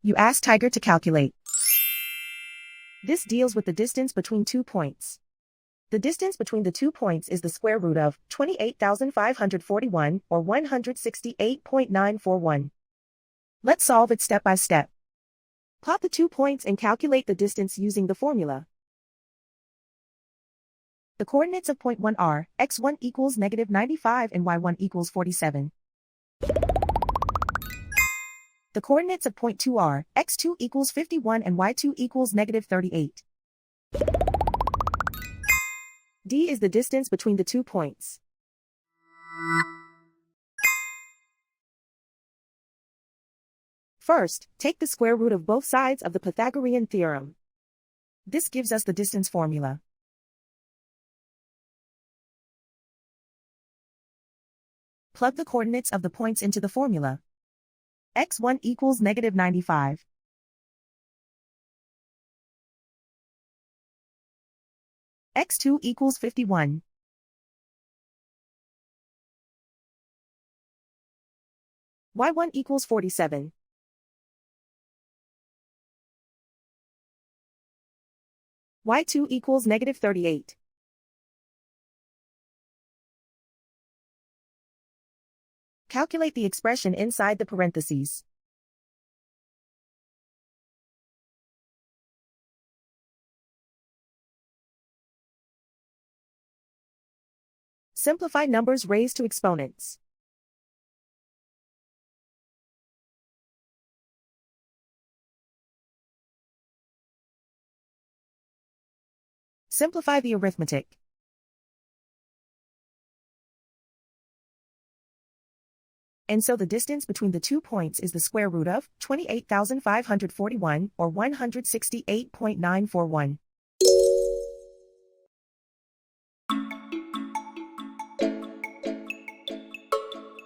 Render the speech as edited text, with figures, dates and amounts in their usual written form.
You ask Tiger to calculate. This deals with the distance between 2 points. The distance between the 2 points is the square root of 28,541 or 168.941. Let's solve it step by step. Plot the 2 points and calculate the distance using the formula. The coordinates of point 1 are x1 equals -95 and y1 equals 47. The coordinates of point 2 are x2 equals 51 and y2 equals -38. D is the distance between the 2 points. First, take the square root of both sides of the Pythagorean theorem. This gives us the distance formula. Plug the coordinates of the points into the formula. x1 equals -95. x2 equals 51. y1 equals 47. y2 equals -38. Calculate the expression inside the parentheses. Simplify numbers raised to exponents. Simplify the arithmetic. And so the distance between the 2 points is the square root of 28,541 or 168.941.